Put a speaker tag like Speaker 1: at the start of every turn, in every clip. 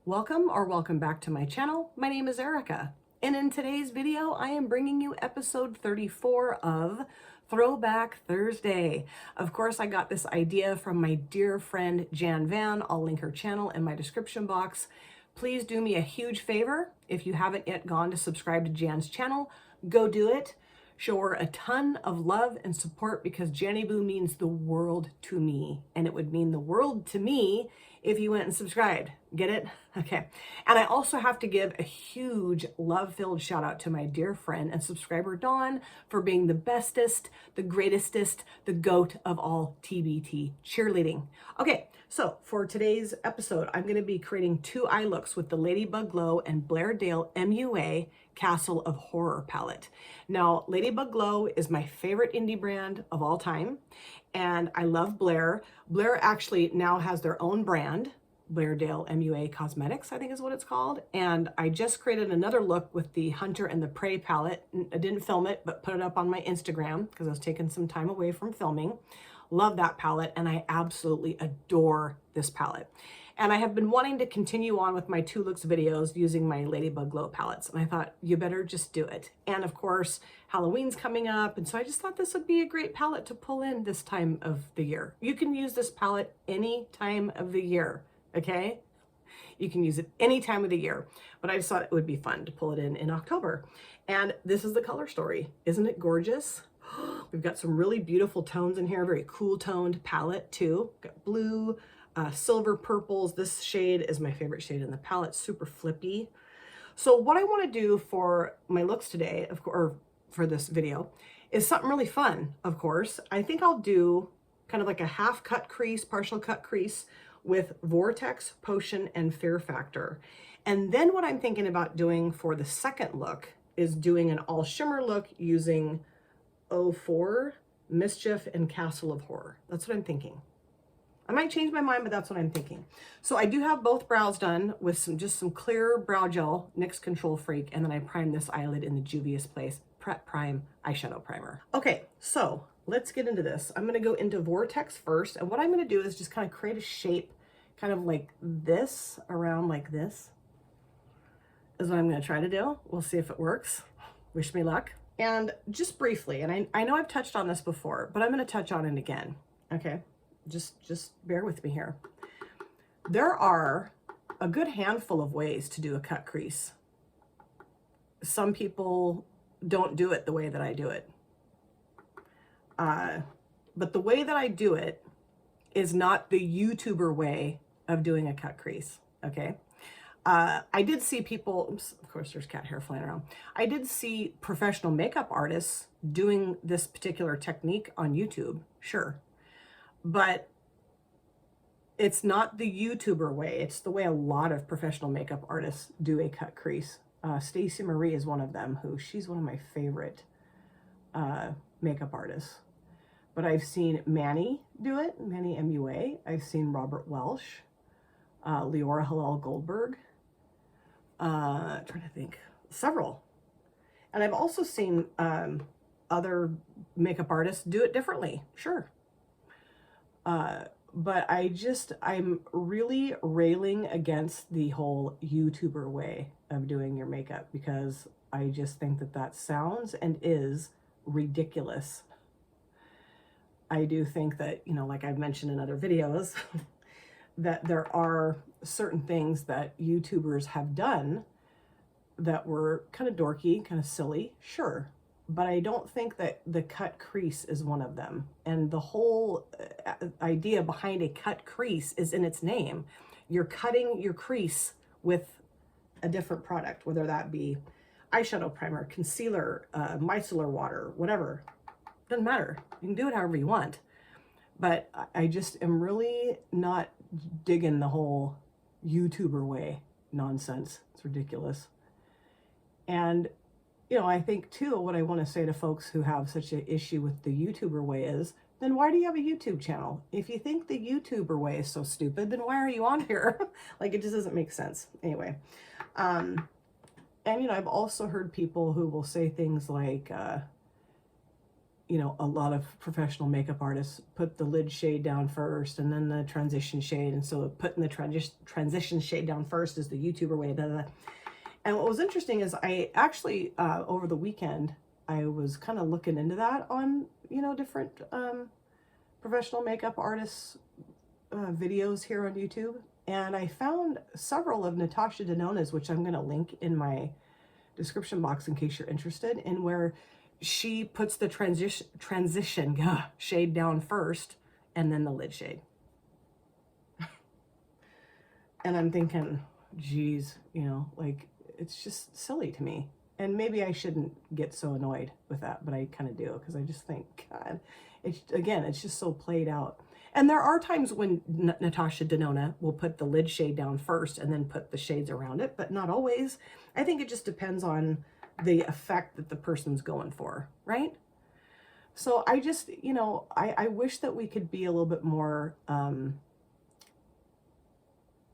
Speaker 1: Welcome back to my channel. My name is Erica, and in today's video I am bringing you episode 34 of Throwback Thursday. Of course, I got this idea from my dear friend Jan Van. I'll link her channel in my description box. Please do me a huge favor. If you haven't yet gone to subscribe to Jan's channel, go do it. Show her a ton of love and support because Janny Boo means the world to me, and it would mean the world to me if you went and subscribed. Get it? Okay. And I also have to give a huge love-filled shout out to my dear friend and subscriber Dawn for being the bestest, the greatestest, the GOAT of all TBT cheerleading. Okay, so for today's episode, I'm going to be creating 2 eye looks with the LadybugGlow and BlairDaleMUA Castle of Horror palette. Now, LadybugGlow is my favorite indie brand of all time, and I love Blair. Blair actually now has their own brand, BlairDaleMUA Cosmetics, I think is what it's called. And I just created another look with the Hunter and the Prey palette. I didn't film it, but put it up on my Instagram because I was taking some time away from filming. Love that palette, and I absolutely adore this palette. And I have been wanting to continue on with my 2 looks videos using my LadybugGlow palettes. And I thought, you better just do it. And of course, Halloween's coming up. And so I just thought this would be a great palette to pull in this time of the year. You can use this palette any time of the year, okay? You can use it any time of the year. But I just thought it would be fun to pull it in October. And this is the color story. Isn't it gorgeous? We've got some really beautiful tones in here, very cool toned palette too. Got blue, silver purples. This shade is my favorite shade in the palette, super flippy. So what I want to do for my looks today, or for this video, is something really fun, of course. I think I'll do kind of like a half cut crease, partial cut crease with Vortex, Potion, and Fear Factor. And then what I'm thinking about doing for the second look is doing an all shimmer look using 04, Mischief, and Castle of Horror. That's what I'm thinking. I might change my mind, but that's what I'm thinking. So I do have both brows done with some clear brow gel, NYX Control Freak, and then I prime this eyelid in the Juvia's Place Prep Prime eyeshadow primer. Okay, so let's get into this. I'm gonna go into Vortex first, and what I'm gonna do is just kind of create a shape, kind of like this, around like this, is what I'm gonna try to do. We'll see if it works. Wish me luck. And just briefly, and I know I've touched on this before, but I'm gonna touch on it again, okay? Just bear with me here. There are a good handful of ways to do a cut crease. Some people don't do it the way that I do it. But the way that I do it is not the YouTuber way of doing a cut crease, okay? I did see people, oops, of course there's cat hair flying around. I did see professional makeup artists doing this particular technique on YouTube, sure. But it's not the YouTuber way. It's the way a lot of professional makeup artists do a cut crease. Stacey Marie is one of them, she's one of my favorite makeup artists. But I've seen Manny do it, Manny MUA. I've seen Robert Welsh, Leora Hallal Goldberg. Trying to think, several. And I've also seen other makeup artists do it differently, sure. But I'm really railing against the whole YouTuber way of doing your makeup because I just think that that sounds and is ridiculous. I do think that, you know, like I've mentioned in other videos, that there are certain things that YouTubers have done that were kind of dorky, kind of silly, sure. But I don't think that the cut crease is one of them. And the whole idea behind a cut crease is in its name. You're cutting your crease with a different product, whether that be eyeshadow primer, concealer, micellar water, whatever. Doesn't matter. You can do it however you want. But I just am really not digging the whole YouTuber way nonsense. It's ridiculous. And you know, I think too, what I want to say to folks who have such an issue with the YouTuber way is, then why do you have a YouTube channel? If you think the YouTuber way is so stupid, then why are you on here? Like, it just doesn't make sense. Anyway, and you know, I've also heard people who will say things like, you know, a lot of professional makeup artists put the lid shade down first and then the transition shade. And so putting the transition shade down first is the YouTuber way. Blah, blah, blah. And what was interesting is I actually, over the weekend, I was kind of looking into that on, you know, different professional makeup artists videos here on YouTube. And I found several of Natasha Denona's, which I'm going to link in my description box in case you're interested, in where she puts the transition shade down first and then the lid shade. And I'm thinking, geez, you know, like, it's just silly to me. And maybe I shouldn't get so annoyed with that, but I kind of do, because I just think, God, it's just so played out. And there are times when Natasha Denona will put the lid shade down first and then put the shades around it, but not always. I think it just depends on the effect that the person's going for, right? So I just, you know, I wish that we could be a little bit more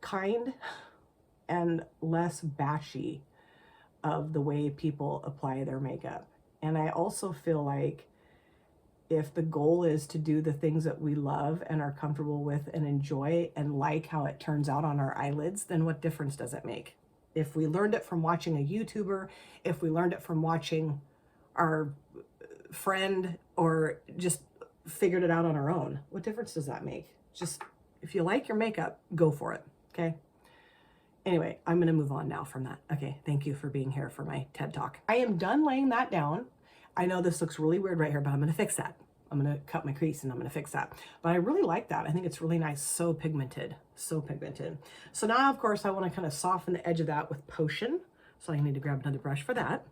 Speaker 1: kind and less bashy of the way people apply their makeup. And I also feel like if the goal is to do the things that we love and are comfortable with and enjoy and like how it turns out on our eyelids, then what difference does it make? If we learned it from watching a YouTuber, if we learned it from watching our friend, or just figured it out on our own, what difference does that make? Just, if you like your makeup, go for it, okay? Anyway, I'm going to move on now from that. Okay, thank you for being here for my TED Talk. I am done laying that down. I know this looks really weird right here, but I'm going to fix that. I'm going to cut my crease and I'm going to fix that. But I really like that. I think it's really nice. So pigmented. So pigmented. So now, of course, I want to kind of soften the edge of that with Potion. So I need to grab another brush for that.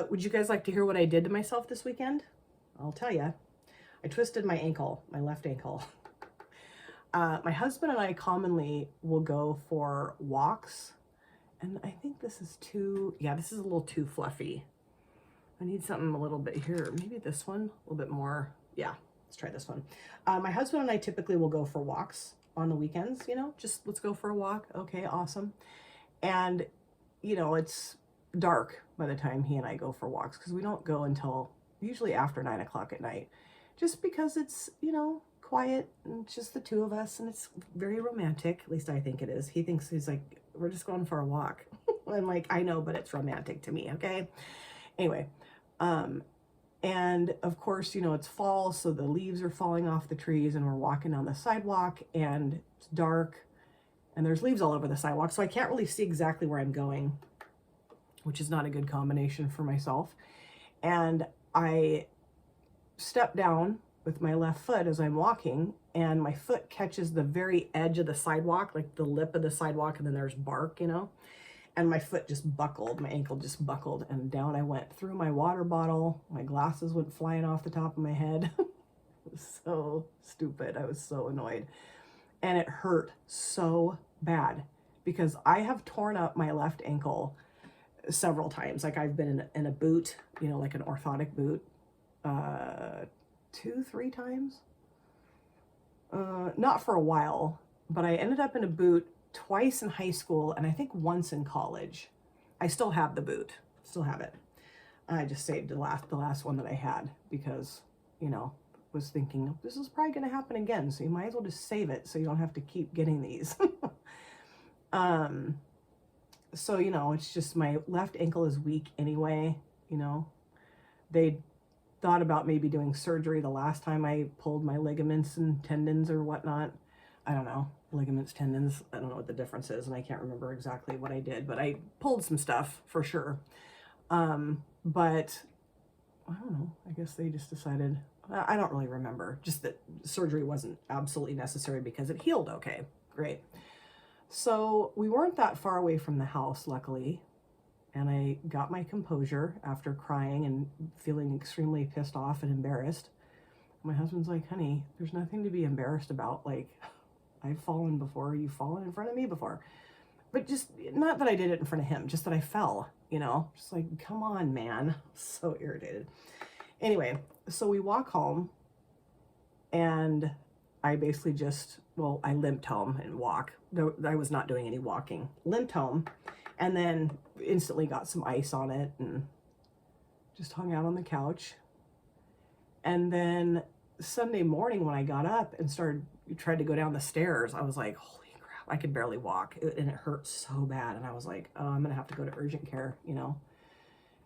Speaker 1: Would you guys like to hear what I did to myself this weekend? I'll tell you. I twisted my ankle, my left ankle. My husband and I commonly will go for walks. And I think this is too, yeah, this is a little too fluffy. I need something a little bit here. Maybe this one, a little bit more. Yeah, let's try this one. My husband and I typically will go for walks on the weekends, you know, just let's go for a walk. Okay, awesome. And, you know, it's dark by the time he and I go for walks, because we don't go until usually after 9 o'clock at night, just because it's, you know, quiet and it's just the two of us, and it's very romantic. At least I think it is. He thinks, he's like, we're just going for a walk. I'm like, I know, but it's romantic to me. Okay. Anyway, and of course, you know, it's fall, so the leaves are falling off the trees, and we're walking down the sidewalk, and it's dark, and there's leaves all over the sidewalk, so I can't really see exactly where I'm going, which is not a good combination for myself. And I step down with my left foot as I'm walking, and my foot catches the very edge of the sidewalk, like the lip of the sidewalk, and then there's bark, you know, and my foot just buckled, my ankle just buckled, and down I went through my water bottle. My glasses went flying off the top of my head. It was so stupid. I was so annoyed. And it hurt so bad, because I have torn up my left ankle several times. Like, I've been in a boot, you know, like an orthotic boot, 2-3 times. Not for a while, but I ended up in a boot twice in high school, and I think once in college. I still have the boot, still have it. I just saved the last one that I had, because, you know, was thinking this is probably going to happen again, so you might as well just save it so you don't have to keep getting these. So, you know, it's just my left ankle is weak anyway. You know, they thought about maybe doing surgery the last time I pulled my ligaments and tendons or whatnot. I don't know, ligaments, tendons, I don't know what the difference is, and I can't remember exactly what I did, but I pulled some stuff for sure. But I don't know, I guess they just decided, I don't really remember, just that surgery wasn't absolutely necessary because it healed okay. Great. So we weren't that far away from the house, luckily, and I got my composure after crying and feeling extremely pissed off and embarrassed. My husband's like, honey, there's nothing to be embarrassed about. Like, I've fallen before, you've fallen in front of me before. But just, not that I did it in front of him, just that I fell, you know, just like, come on, man. So irritated. Anyway, so we walk home, and I basically just, well, I limped home and walk. I was not doing any walking. Limped home, and then instantly got some ice on it and just hung out on the couch. And then Sunday morning when I got up and tried to go down the stairs, I was like, holy crap, I could barely walk. And it hurt so bad. And I was like, oh, I'm gonna have to go to urgent care, you know?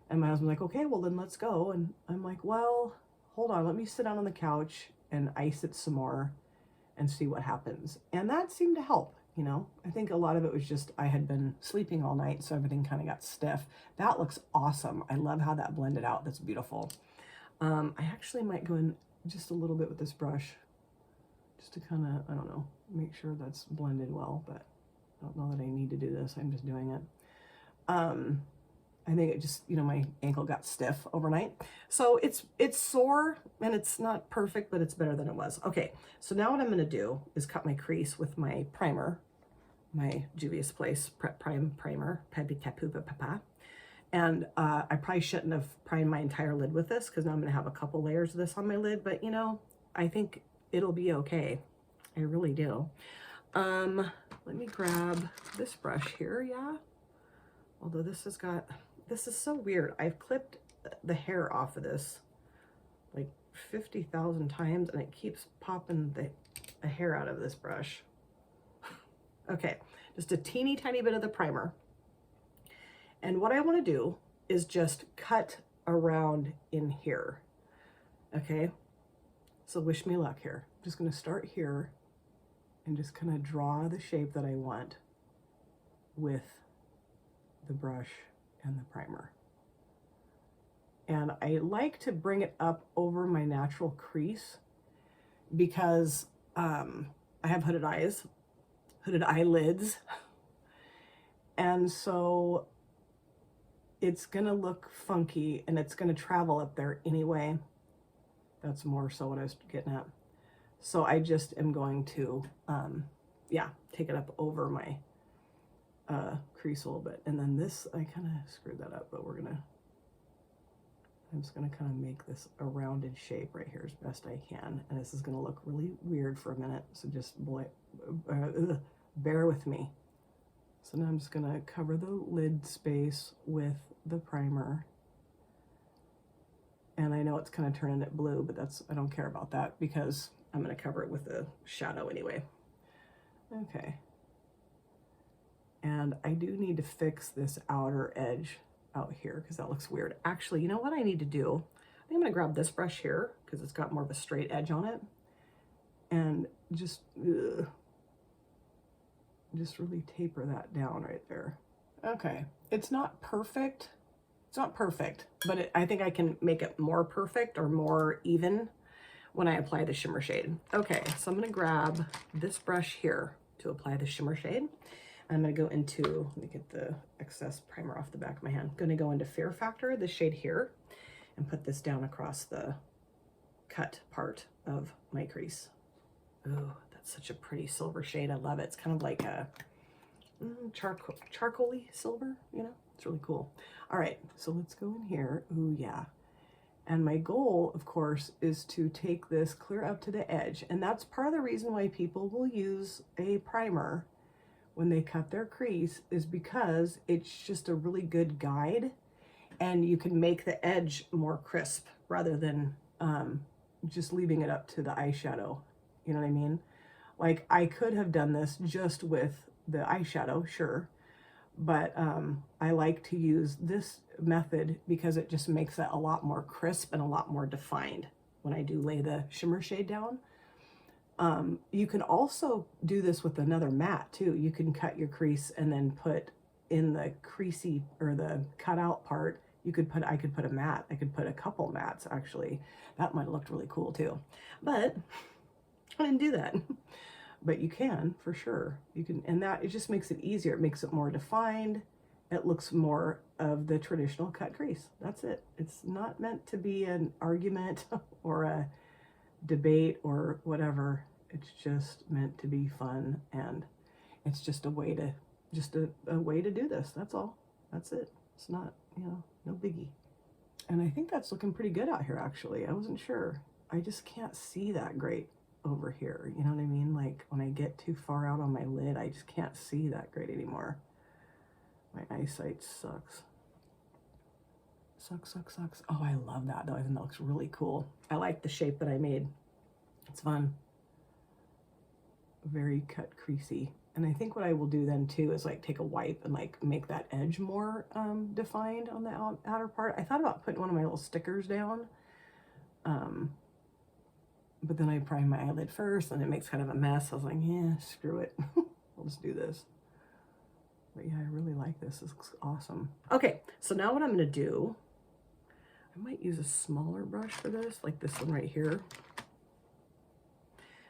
Speaker 1: And my husband's like, okay, well then let's go. And I'm like, well, hold on, let me sit down on the couch and ice it some more and see what happens. And that seemed to help, you know? I think a lot of it was just I had been sleeping all night, so everything kind of got stiff. That looks awesome. I love how that blended out. That's beautiful. I actually might go in just a little bit with this brush just to kind of, I don't know, make sure that's blended well, but I don't know that I need to do this. I'm just doing it. I think it just, you know, my ankle got stiff overnight. So it's sore and it's not perfect, but it's better than it was. Okay, so now what I'm gonna do is cut my crease with my primer, my Juvia's Place Prep Prime Primer, Peppy Tapu Papa. And I probably shouldn't have primed my entire lid with this because now I'm gonna have a couple layers of this on my lid, but you know, I think it'll be okay. I really do. Let me grab this brush here, yeah. Although this is so weird. I've clipped the hair off of this like 50,000 times and it keeps popping the hair out of this brush. Okay, just a teeny tiny bit of the primer. And what I want to do is just cut around in here. Okay, so wish me luck here. I'm just going to start here and just kind of draw the shape that I want with the brush and the primer. And I like to bring it up over my natural crease because I have hooded eyelids, and so it's gonna look funky and it's gonna travel up there anyway. That's more so what I was getting at. So I just am going to, yeah, take it up over my crease a little bit. And then this, I kind of screwed that up, but I'm just gonna kind of make this a rounded shape right here as best I can. And this is gonna look really weird for a minute, so just bear with me. So now I'm just gonna cover the lid space with the primer. And I know it's kind of turning it blue, but I don't care about that because I'm gonna cover it with a shadow anyway. Okay. And I do need to fix this outer edge out here because that looks weird. Actually, you know what I need to do? I think I'm gonna grab this brush here because it's got more of a straight edge on it, and just really taper that down right there. Okay, it's not perfect. It's not perfect, but I think I can make it more perfect or more even when I apply the shimmer shade. Okay, so I'm gonna grab this brush here to apply the shimmer shade. I'm gonna go into, let me get the excess primer off the back of my hand. I'm gonna go into Fear Factor, the shade here, and put this down across the cut part of my crease. Oh, that's such a pretty silver shade. I love it. It's kind of like a charcoal-y silver, you know? It's really cool. All right, so let's go in here. Ooh, yeah. And my goal, of course, is to take this clear up to the edge. And that's part of the reason why people will use a primer when they cut their crease, is because it's just a really good guide and you can make the edge more crisp rather than just leaving it up to the eyeshadow. You know what I mean? Like, I could have done this just with the eyeshadow, sure, but I like to use this method because it just makes it a lot more crisp and a lot more defined when I do lay the shimmer shade down. You can also do this with another matte too. You can cut your crease and then put in the creasy or the cutout part, I could put a matte. I could put a couple mattes actually. That might have looked really cool too. But I didn't do that. But you can, for sure. You can, and that, it just makes it easier. It makes it more defined. It looks more of the traditional cut crease. That's it. It's not meant to be an argument or a debate or whatever. It's just meant to be fun, and it's just a way to a way to do this. That's all. That's it. It's not, you know, no biggie. And I think that's looking pretty good out here actually. I wasn't sure. I just can't see that great over here. You know what I mean? Like when I get too far out on my lid, I just can't see that great anymore. My eyesight sucks. Sucks. Oh, I love that though. I think that looks really cool. I like the shape that I made. It's fun. Very cut creasy. And I think what I will do then too is like take a wipe and like make that edge more defined on the outer part. I thought about putting one of my little stickers down, but then I prime my eyelid first and it makes kind of a mess. I was like, yeah, screw it. I'll just do this. But yeah, I really like this. This looks awesome. Okay, so now what I'm gonna do, I might use a smaller brush for this, like this one right here.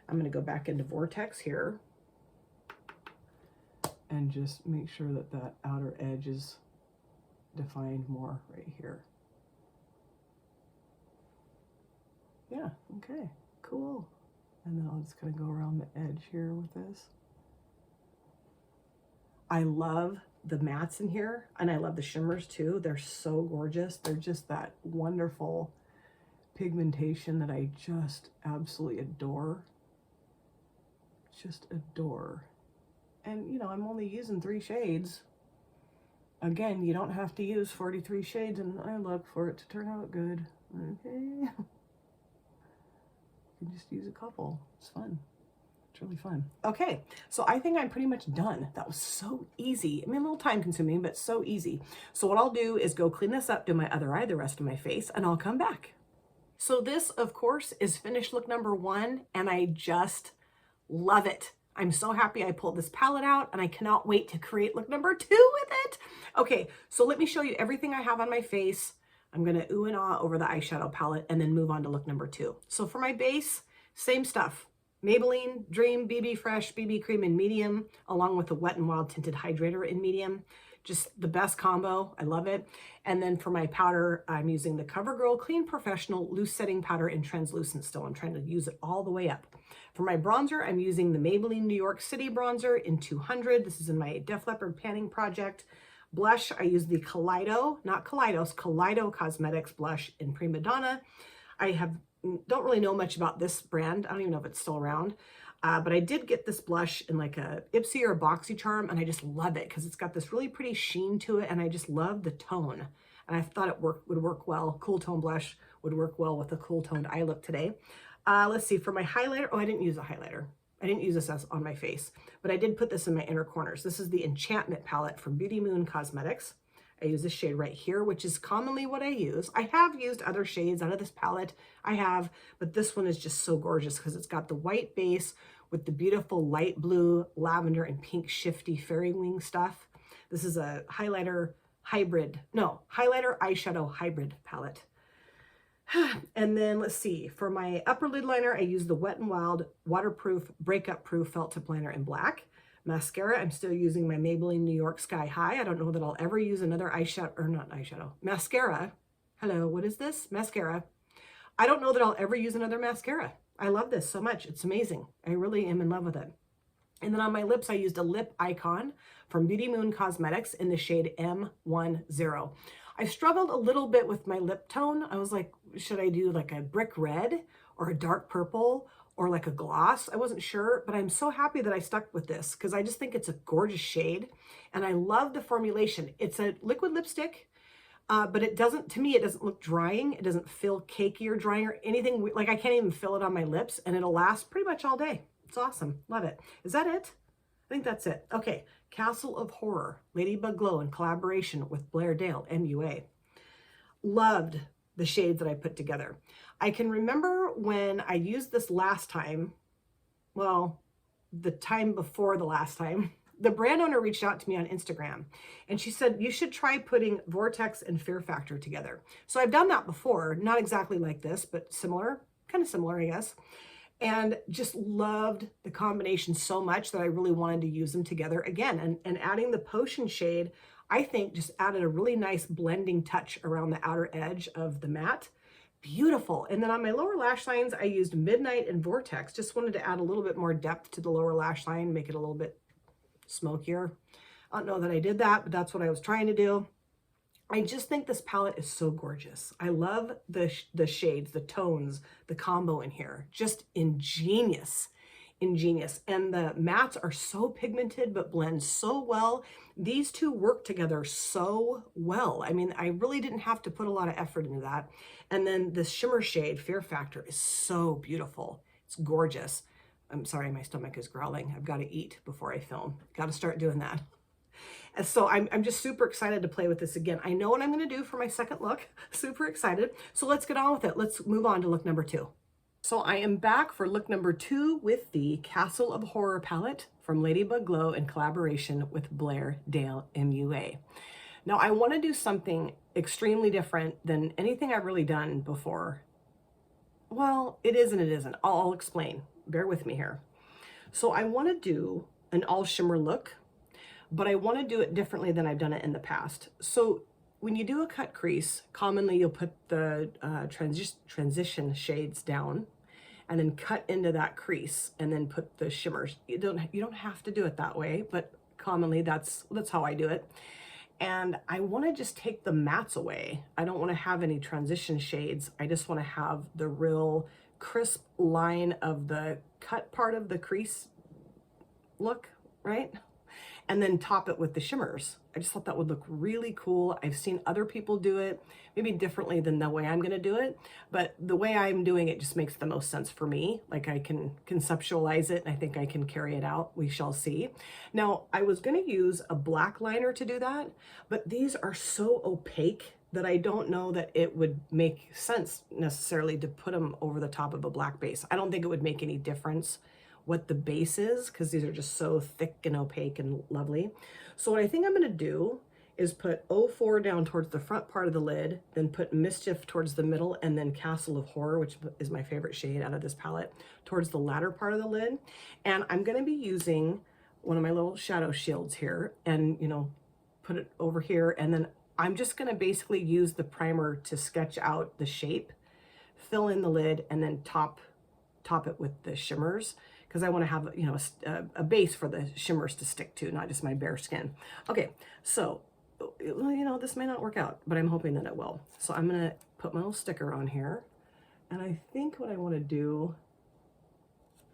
Speaker 1: I'm gonna go back into Vortex here and just make sure that that outer edge is defined more right here. Yeah, okay, cool. And then I'll just kind of go around the edge here with this. I love the mattes in here, and I love the shimmers too. They're so gorgeous. They're just that wonderful pigmentation that I just absolutely adore. Just adore. And you know, I'm only using 3 shades. Again, you don't have to use 43 shades and I look for it to turn out good. Okay. You can just use a couple. It's fun. It's really fun. Okay, so I think I'm pretty much done. That was so easy. I mean, a little time consuming, but so easy. So what I'll do is go clean this up, do my other eye, the rest of my face, and I'll come back. So this, of course, is finished look number 1, and I just love it. I'm so happy I pulled this palette out and I cannot wait to create look number 2 with it. Okay, so let me show you everything I have on my face. I'm gonna ooh and ah over the eyeshadow palette and then move on to look number 2. So for my base, same stuff. Maybelline Dream BB Fresh BB Cream in medium, along with the Wet n Wild Tinted Hydrator in medium. Just the best combo, I love it. And then for my powder, I'm using the CoverGirl Clean Professional Loose Setting Powder in Translucent still. I'm trying to use it all the way up. For my bronzer, I'm using the Maybelline New York City bronzer in 200. This is in my Def Leppard panning project. Blush, I use the Kaleido, not Kaleidos, Kaleido Cosmetics blush in Prima Donna. Don't really know much about this brand. I don't even know if it's still around. But I did get this blush in like a Ipsy or a BoxyCharm, and I just love it because it's got this really pretty sheen to it, and I just love the tone. And I thought it would work well. Cool tone blush would work well with a cool toned eye look today. Let's see, for my highlighter, oh, I didn't use a highlighter. I didn't use this on my face, but I did put this in my inner corners. This is the Enchantment palette from Beauty Moon Cosmetics. I use this shade right here, which is commonly what I use. I have used other shades out of this palette, but this one is just so gorgeous because it's got the white base with the beautiful light blue, lavender, and pink shifty fairy wing stuff. This is a highlighter eyeshadow hybrid palette. And then let's see, for my upper lid liner, I use the Wet n Wild Waterproof Breakup Proof Felt Tip Liner in black. Mascara, I'm still using my Maybelline New York Sky High. I don't know that I'll ever use another mascara. Hello, what is this? Mascara. I don't know that I'll ever use another mascara. I love this so much. It's amazing. I really am in love with it. And then on my lips, I used a lip icon from Beauty Moon Cosmetics in the shade M10. I struggled a little bit with my lip tone. I was like, should I do like a brick red or a dark purple or like a gloss? I wasn't sure, but I'm so happy that I stuck with this because I just think it's a gorgeous shade and I love the formulation. It's a liquid lipstick, but to me, it doesn't look drying. It doesn't feel cakey or drying or anything. Like I can't even feel it on my lips and it'll last pretty much all day. It's awesome. Love it. Is that it? I think that's it. Okay, Castle of Horror, LadybugGlow in collaboration with BlairDaleMUA. Loved the shades that I put together. I can remember when I used this last time, well, the time before the last time, the brand owner reached out to me on Instagram and she said, you should try putting Vortex and Fear Factor together. So I've done that before, not exactly like this, but similar, kind of similar, I guess. And just loved the combination so much that I really wanted to use them together again. And adding the Potion shade, I think just added a really nice blending touch around the outer edge of the matte. Beautiful. And then on my lower lash lines, I used Midnight and Vortex. Just wanted to add a little bit more depth to the lower lash line, make it a little bit smokier. I don't know that I did that, but that's what I was trying to do. I just think this palette is so gorgeous. I love the shades, the tones, the combo in here. Just ingenious ingenious. And the mattes are so pigmented, but blend so well. These two work together so well. I mean, I really didn't have to put a lot of effort into that. And then the shimmer shade, Fear Factor, is so beautiful. It's gorgeous. I'm sorry, my stomach is growling. I've got to eat before I film. Got to start doing that. And so I'm just super excited to play with this again. I know what I'm going to do for my second look. Super excited. So let's get on with it. Let's move on to look number 2. So I am back for look number 2 with the Castle of Horror palette from LadybugGlow in collaboration with BlairDaleMUA. Now I want to do something extremely different than anything I've really done before. Well, it is and it isn't. I'll explain. Bear with me here. So I want to do an all shimmer look, but I want to do it differently than I've done it in the past. So when you do a cut crease, commonly you'll put the transition shades down and then cut into that crease and then put the shimmers. You don't have to do it that way, but commonly that's how I do it. And I want to just take the mattes away. I don't want to have any transition shades. I just want to have the real crisp line of the cut part of the crease look, right? And then top it with the shimmers. I just thought that would look really cool. I've seen other people do it, maybe differently than the way I'm gonna do it, but the way I'm doing it just makes the most sense for me. Like I can conceptualize it and I think I can carry it out. We shall see. Now, I was gonna use a black liner to do that, but these are so opaque that I don't know that it would make sense necessarily to put them over the top of a black base. I don't think it would make any difference what the base is, because these are just so thick and opaque and lovely. So what I think I'm gonna do is put 04 down towards the front part of the lid, then put Mischief towards the middle, and then Castle of Horror, which is my favorite shade out of this palette, towards the latter part of the lid. And I'm gonna be using one of my little shadow shields here and, you know, put it over here. And then I'm just gonna basically use the primer to sketch out the shape, fill in the lid, and then top it with the shimmers, because I want to have, you know, a base for the shimmers to stick to, not just my bare skin. Okay, so, you know, this may not work out, but I'm hoping that it will. So I'm going to put my little sticker on here, and I think what I want to do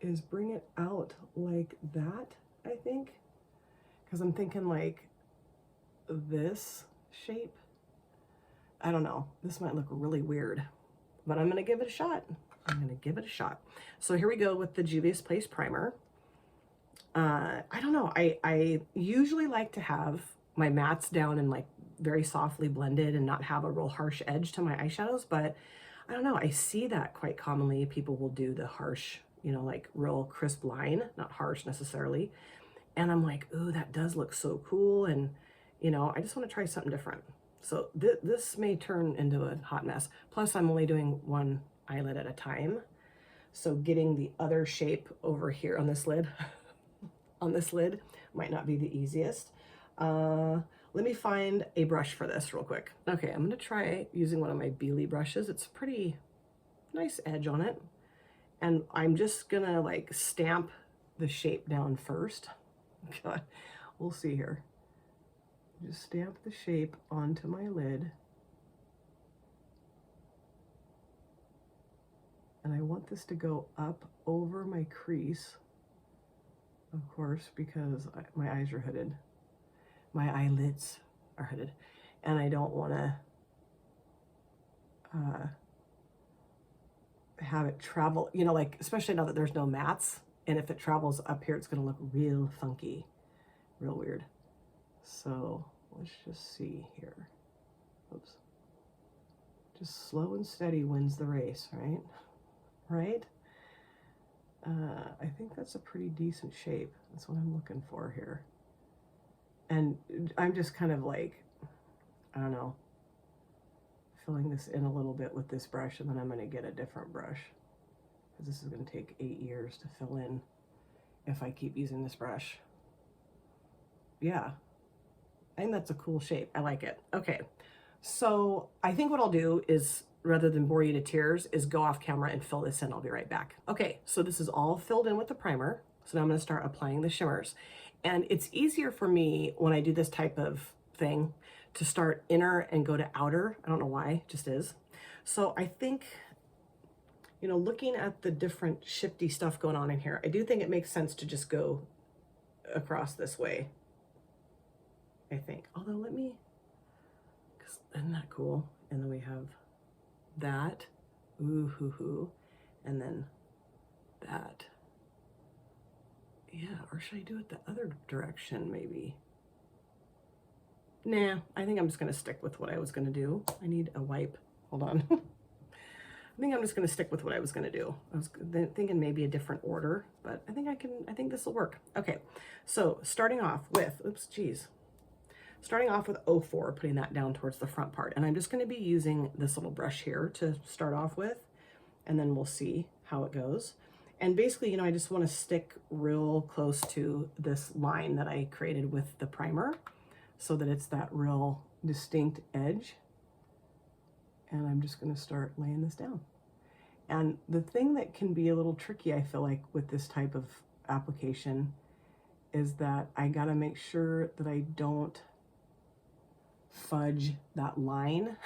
Speaker 1: is bring it out like that, I think, because I'm thinking like this shape. I don't know. This might look really weird, but I'm going to give it a shot. I'm going to give it a shot. So here we go with the Juvia's Place primer. I don't know. I usually like to have my mattes down and like very softly blended and not have a real harsh edge to my eyeshadows, but I don't know. I see that quite commonly. People will do the harsh, you know, like real crisp line, not harsh necessarily. And I'm like, ooh, that does look so cool. And, you know, I just want to try something different. So this may turn into a hot mess. Plus I'm only doing one eyelid at a time, so getting the other shape over here on this lid on this lid might not be the easiest. Let me find a brush for this real quick. Okay, I'm gonna try using one of my Beely brushes. It's pretty nice edge on it, and I'm just gonna like stamp the shape down first. God, we'll see here. Just stamp the shape onto my lid. And I want this to go up over my crease, of course, because my eyes are hooded. My eyelids are hooded. And I don't want to have it travel, you know, like, especially now that there's no mattes. And if it travels up here, it's going to look real funky, real weird. So let's just see here. Oops. Just slow and steady wins the race, right? Right? I think that's a pretty decent shape. That's what I'm looking for here. And I'm just kind of like, I don't know, filling this in a little bit with this brush, and then I'm going to get a different brush, because this is going to take 8 years to fill in if I keep using this brush. Yeah, I think that's a cool shape. I like it. Okay, so I think what I'll do is, rather than bore you to tears, is go off camera and fill this in. I'll be right back. Okay, so this is all filled in with the primer. So now I'm going to start applying the shimmers. And it's easier for me when I do this type of thing to start inner and go to outer. I don't know why, it just is. So I think you know, looking at the different shifty stuff going on in here, I do think it makes sense to just go across this way, I think. Although let me, because isn't that cool? And then we have that, ooh hoo hoo, and then that. Yeah, or should I do it the other direction maybe? Nah, I think I'm just gonna stick with what I was gonna do. I need a wipe, hold on. I think I'm just gonna stick with what I was gonna do. I was thinking maybe a different order, but I think this will work. Okay, so starting off with, oops, geez. Starting off with 04, putting that down towards the front part. And I'm just gonna be using this little brush here to start off with, and then we'll see how it goes. And basically, you know, I just wanna stick real close to this line that I created with the primer so that it's that real distinct edge. And I'm just gonna start laying this down. And the thing that can be a little tricky, I feel like, with this type of application is that I gotta make sure that I don't fudge that line.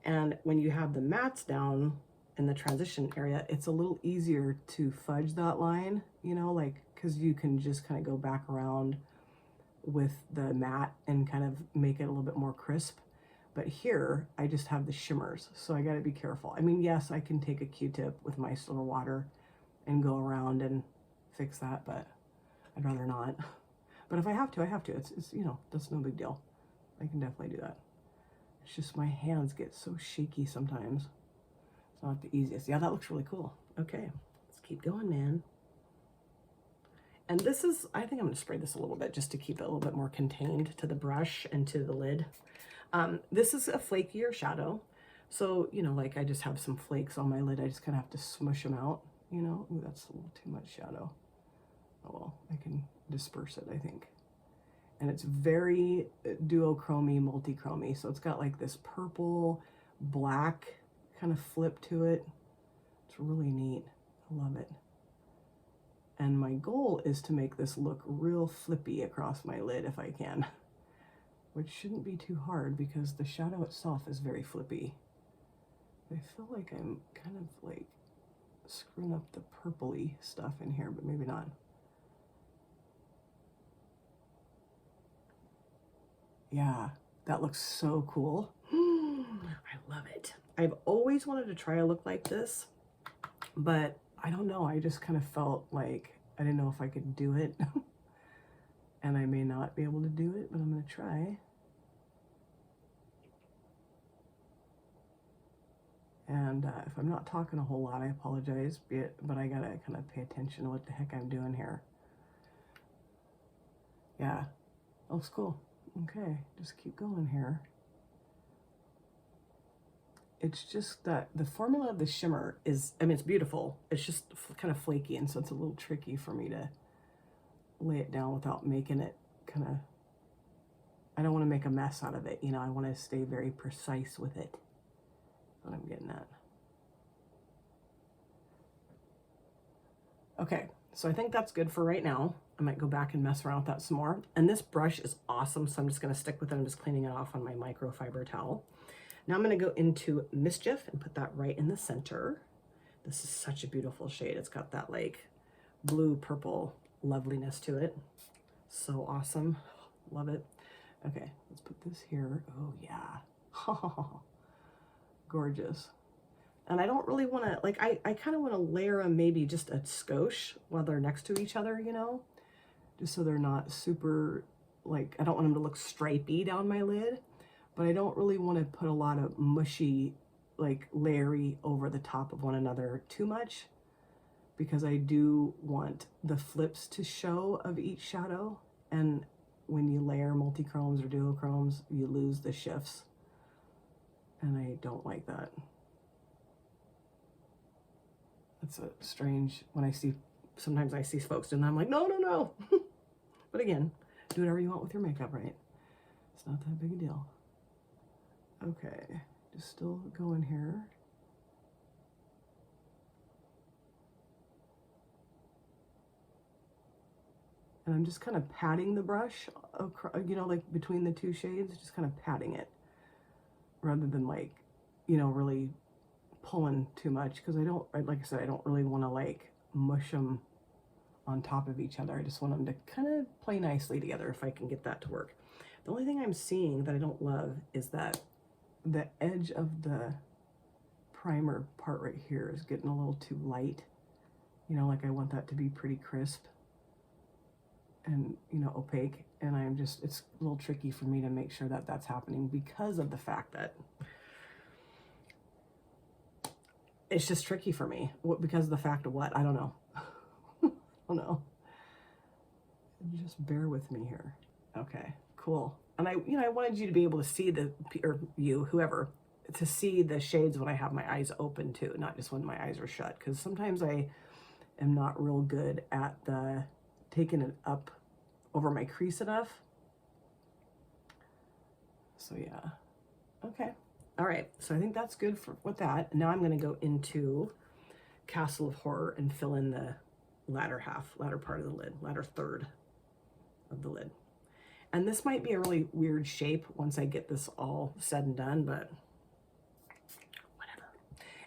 Speaker 1: And when you have the mats down in the transition area, it's a little easier to fudge that line, you know, like, because you can just kind of go back around with the matte and kind of make it a little bit more crisp. But here I just have the shimmers, so I got to be careful. I mean, yes, I can take a Q-tip with micellar water and go around and fix that, but I'd rather not. But if I have to, I have to. It's you know, that's no big deal. I can definitely do that. It's just my hands get so shaky sometimes. It's not the easiest. Yeah, that looks really cool. Okay, let's keep going, man. And this is, I think I'm gonna spray this a little bit just to keep it a little bit more contained to the brush and to the lid. This is a flakier shadow. So, you know, like I just have some flakes on my lid. I just kind of have to smush them out, you know. Ooh, that's a little too much shadow. Oh well, I can disperse it, I think. And it's very duochromy, multichromy. So it's got like this purple, black kind of flip to it. It's really neat. I love it. And my goal is to make this look real flippy across my lid if I can, which shouldn't be too hard because the shadow itself is very flippy. I feel like I'm kind of like screwing up the purpley stuff in here, but maybe not. Yeah, that looks so cool. I love it. I've always wanted to try a look like this, but I don't know. I just kind of felt like I didn't know if I could do it. And I may not be able to do it, but I'm going to try. And if I'm not talking a whole lot, I apologize, but I gotta kind of pay attention to what the heck I'm doing here. Yeah, looks cool. Okay, just keep going here. It's just that the formula of the shimmer is, I mean, it's beautiful. It's just kind of flaky, and so it's a little tricky for me to lay it down without making it kind of, I don't want to make a mess out of it, you know. I want to stay very precise with it. That's what I'm getting at. Okay, so I think that's good for right now. I might go back and mess around with that some more. And this brush is awesome, so I'm just going to stick with it. I'm just cleaning it off on my microfiber towel. Now I'm going to go into Mischief and put that right in the center. This is such a beautiful shade. It's got that like blue purple loveliness to it. So awesome. Love it. Okay, let's put this here. Oh yeah. Gorgeous. And I don't really want to, like, I kind of want to layer them maybe just a skosh while they're next to each other, you know, just so they're not super, like, I don't want them to look stripey down my lid, but I don't really want to put a lot of mushy, like, layery over the top of one another too much, because I do want the flips to show of each shadow. And when you layer multi-chromes or duochromes, you lose the shifts. And I don't like that. It's a strange, when I see, sometimes I see folks doing that, I'm like, no, no, no. But again, do whatever you want with your makeup, right? It's not that big a deal. Okay, just still going here. And I'm just kind of patting the brush, you know, like between the two shades, just kind of patting it rather than like, you know, really pulling too much because like I said, I don't really want to like mush them on top of each other. I just want them to kind of play nicely together if I can get that to work. The only thing I'm seeing that I don't love is that the edge of the primer part right here is getting a little too light. You know, like I want that to be pretty crisp and, you know, opaque. And it's a little tricky for me to make sure that that's happening because of the fact that it's just tricky for me. Because of the fact of what? I don't know. I don't know. Just bear with me here. Okay, cool. And I wanted you to be able to see or you, whoever, to see the shades when I have my eyes open too, not just when my eyes are shut. Because sometimes I am not real good at taking it up over my crease enough. So yeah, okay. All right, so I think that's good with that. Now I'm gonna go into Castle of Horror and fill in the latter part of the lid, latter third of the lid. And this might be a really weird shape once I get this all said and done, but whatever.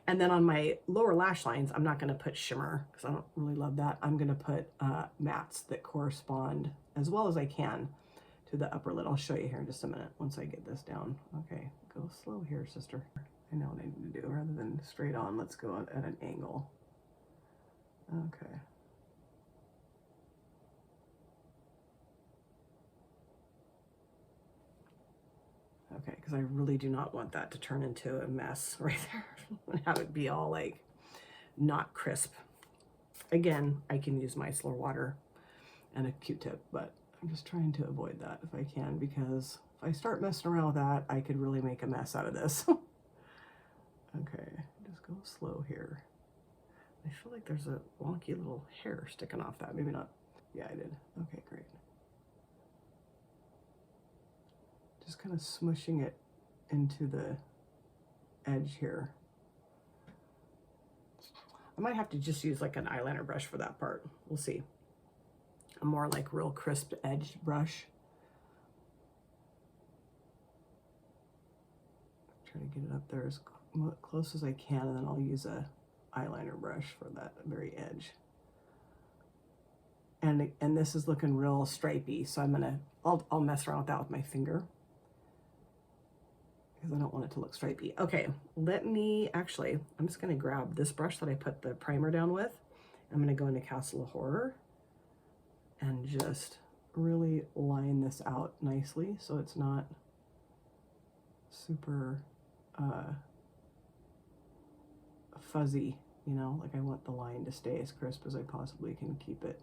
Speaker 1: And then on my lower lash lines, I'm not gonna put shimmer because I don't really love that. I'm gonna put mattes that correspond as well as I can to the upper lid. I'll show you here in just a minute once I get this down. Okay, go slow here, sister. I know what I need to do. Rather than straight on, let's go at an angle. Okay. Okay, because I really do not want that to turn into a mess right there and have it be all like not crisp. Again, I can use micellar water and a Q-tip, but I'm just trying to avoid that if I can, because if I start messing around with that, I could really make a mess out of this. Okay, just go slow here. I feel like there's a wonky little hair sticking off that. Maybe not. Yeah, I did. Okay, great. Just kind of smushing it into the edge here. I might have to just use like an eyeliner brush for that part. We'll see. A more like real crisp edged brush. Try to get it up there as close as I can, and then I'll use a eyeliner brush for that very edge. And this is looking real stripy, so I'll mess around with that with my finger, because I don't want it to look stripy. Okay, I'm just gonna grab this brush that I put the primer down with. I'm gonna go into Castle of Horror and just really line this out nicely so it's not super fuzzy, you know, like I want the line to stay as crisp as I possibly can keep it.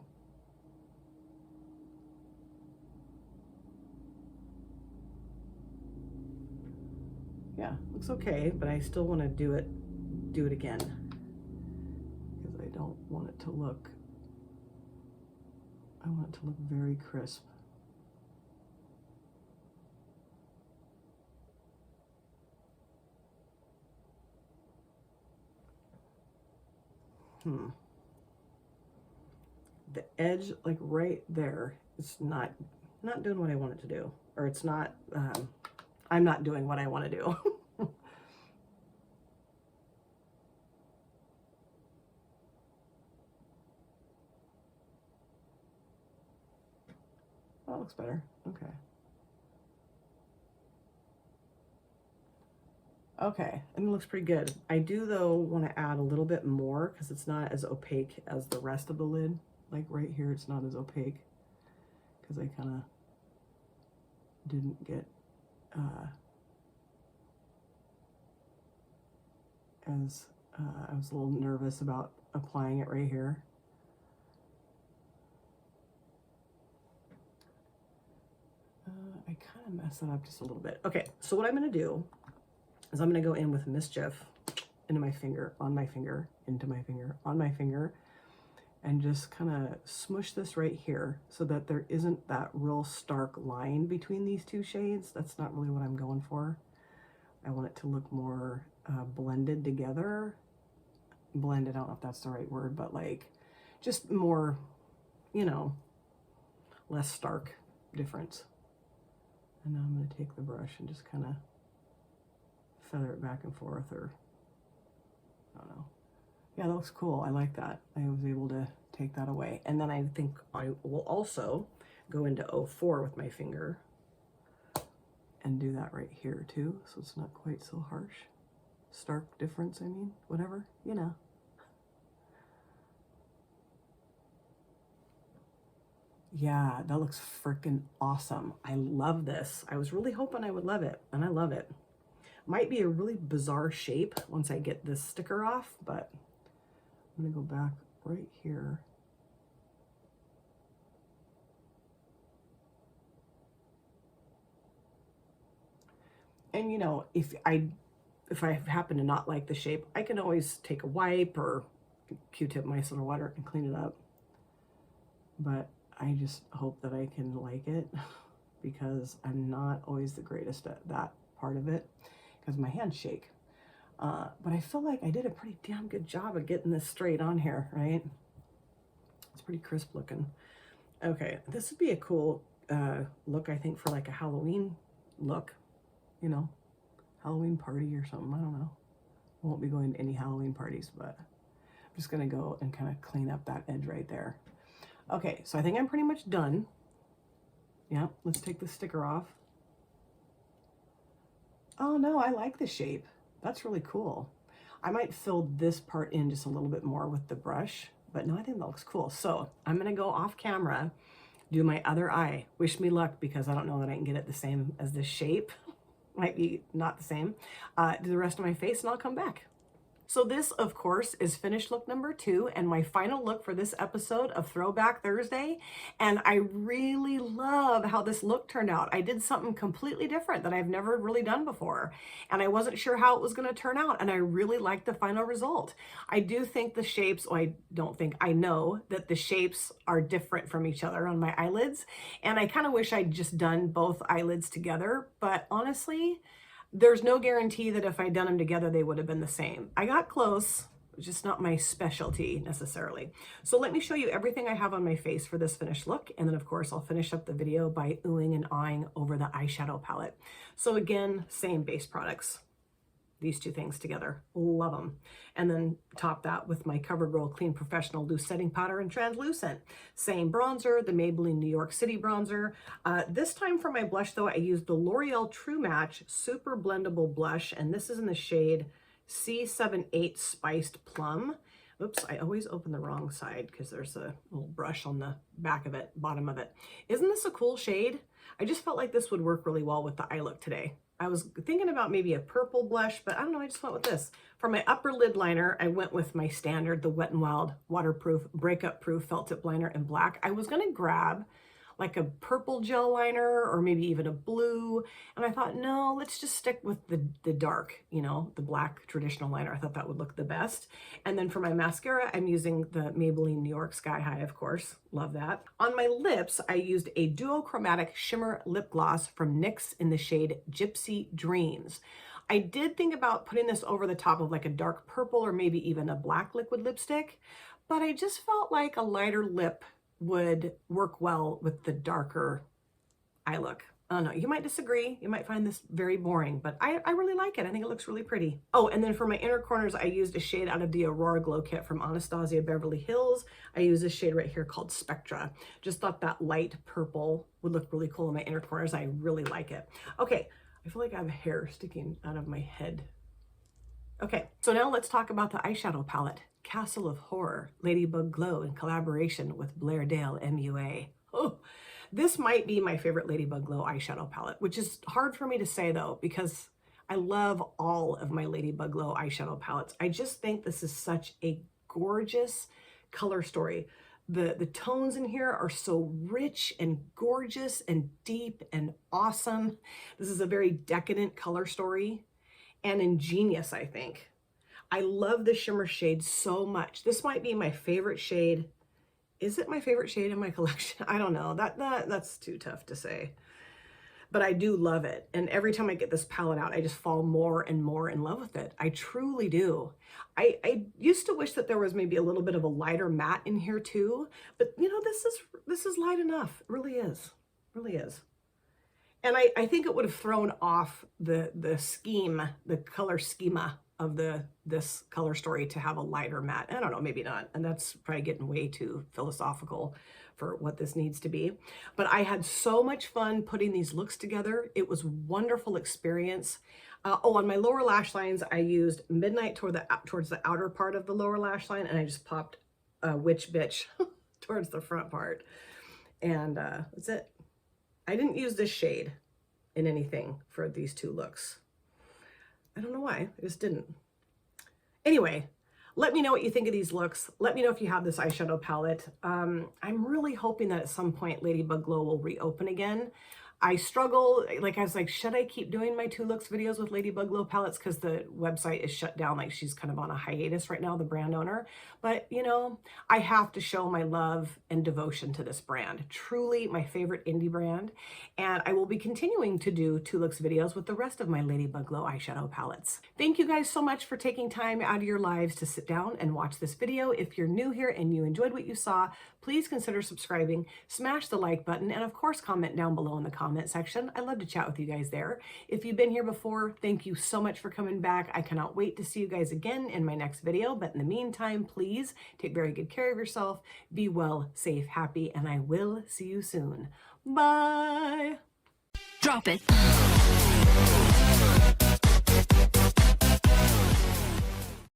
Speaker 1: Yeah, looks okay, but I still want to do it again, because I don't want it to look, I want it to look very crisp. The edge, like right there, it's not doing what I want it to do, or it's not, I'm not doing what I want to do. That looks better. Okay. Okay, and it looks pretty good. I do, though, want to add a little bit more because it's not as opaque as the rest of the lid. Like right here, it's not as opaque because I kind of didn't get I was a little nervous about applying it right here. I kind of messed that up just a little bit. Okay, so what I'm going to do is I'm going to go in with Mischief into my finger, on my finger, into my finger, on my finger, and just kind of smush this right here so that there isn't that real stark line between these two shades. That's not really what I'm going for. I want it to look more blended together. Blended, I don't know if that's the right word, but like just more, you know, less stark difference. And now I'm going to take the brush and just kind of feather it back and forth, or I don't know. Yeah, that looks cool. I like that. I was able to take that away. And then I think I will also go into 04 with my finger and do that right here too, so it's not quite so harsh. Stark difference, I mean, whatever, you know. Yeah, that looks freaking awesome. I love this. I was really hoping I would love it, and I love it. Might be a really bizarre shape once I get this sticker off, but I'm gonna go back right here. And you know, if I happen to not like the shape, I can always take a wipe or Q-tip micellar water and clean it up. But I just hope that I can like it because I'm not always the greatest at that part of it because my hands shake. But I feel like I did a pretty damn good job of getting this straight on here, right? It's pretty crisp looking. Okay, this would be a cool look, I think, for like a Halloween look, you know, Halloween party or something. I don't know. I won't be going to any Halloween parties, but I'm just gonna go and kind of clean up that edge right there. Okay, so I think I'm pretty much done. Yeah, let's take the sticker off. Oh no, I like the shape. That's really cool. I might fill this part in just a little bit more with the brush, but no, I think that looks cool. So I'm gonna go off camera, do my other eye. Wish me luck because I don't know that I can get it the same as this shape. Might be not the same. Do the rest of my face and I'll come back. So this, of course, is finished look number 2 and my final look for this episode of Throwback Thursday. And I really love how this look turned out. I did something completely different that I've never really done before. And I wasn't sure how it was going to turn out. And I really liked the final result. I do think the shapes, well, I don't think, I know that the shapes are different from each other on my eyelids. And I kind of wish I'd just done both eyelids together. But honestly, there's no guarantee that if I'd done them together, they would have been the same. I got close, just not my specialty necessarily. So let me show you everything I have on my face for this finished look. And then of course, I'll finish up the video by oohing and ahhing over the eyeshadow palette. So again, same base products. These two things together, love them. And then top that with my CoverGirl Clean Professional Loose Setting Powder and Translucent. Same bronzer, the Maybelline New York City bronzer. This time for my blush though, I used the L'Oreal True Match Super Blendable Blush, and this is in the shade C78 Spiced Plum. Oops, I always open the wrong side because there's a little brush on the back of it, bottom of it. Isn't this a cool shade? I just felt like this would work really well with the eye look today. I was thinking about maybe a purple blush, but I don't know, I just went with this. For my upper lid liner, I went with my standard, the Wet n Wild Waterproof, Breakup Proof Felt Tip Liner in black. I was gonna grab like a purple gel liner or maybe even a blue. And I thought, no, let's just stick with the dark, you know, the black traditional liner. I thought that would look the best. And then for my mascara, I'm using the Maybelline New York Sky High, of course. Love that. On my lips, I used a duochromatic shimmer lip gloss from NYX in the shade Gypsy Dreams. I did think about putting this over the top of like a dark purple or maybe even a black liquid lipstick, but I just felt like a lighter lip would work well with the darker eye look. I don't know, you might disagree, you might find this very boring, but I really like it. I think it looks really pretty. Oh, and then for my inner corners, I used a shade out of the Aurora Glow Kit from Anastasia Beverly Hills. I use this shade right here called Spectra. Just thought that light purple would look really cool in my inner corners. I really like it. Okay, I feel like I have hair sticking out of my head. Okay, so now let's talk about the eyeshadow palette. Castle of Horror, LadybugGlow in collaboration with BlairDaleMUA. Oh, this might be my favorite LadybugGlow eyeshadow palette, which is hard for me to say though, because I love all of my LadybugGlow eyeshadow palettes. I just think this is such a gorgeous color story. The tones in here are so rich and gorgeous and deep and awesome. This is a very decadent color story and ingenious, I think. I love the shimmer shade so much. This might be my favorite shade. Is it my favorite shade in my collection? I don't know. That's too tough to say. But I do love it. And every time I get this palette out, I just fall more and more in love with it. I truly do. I used to wish that there was maybe a little bit of a lighter matte in here too. But you know, this is light enough. It really is. It really is. And I think it would have thrown off the scheme, the color schema of this color story to have a lighter matte. I don't know, maybe not. And that's probably getting way too philosophical for what this needs to be. But I had so much fun putting these looks together. It was a wonderful experience. On my lower lash lines, I used Midnight towards the outer part of the lower lash line, and I just popped Witch Bitch towards the front part. And that's it. I didn't use this shade in anything for these two looks. I don't know why, I just didn't. Anyway, let me know what you think of these looks. Let me know if you have this eyeshadow palette. I'm really hoping that at some point LadybugGlow will reopen again. I struggle, like I was like, should I keep doing my 2 looks videos with LadybugGlow palettes? Because the website is shut down, like she's kind of on a hiatus right now, the brand owner. But you know, I have to show my love and devotion to this brand. Truly my favorite indie brand. And I will be continuing to do 2 looks videos with the rest of my LadybugGlow eyeshadow palettes. Thank you guys so much for taking time out of your lives to sit down and watch this video. If you're new here and you enjoyed what you saw, please consider subscribing, smash the like button, and of course comment down below in the comment section. I love to chat with you guys there. If you've been here before, thank you so much for coming back. I cannot wait to see you guys again in my next video. But in the meantime, please take very good care of yourself. Be well, safe, happy, and I will see you soon. Bye.
Speaker 2: Drop it.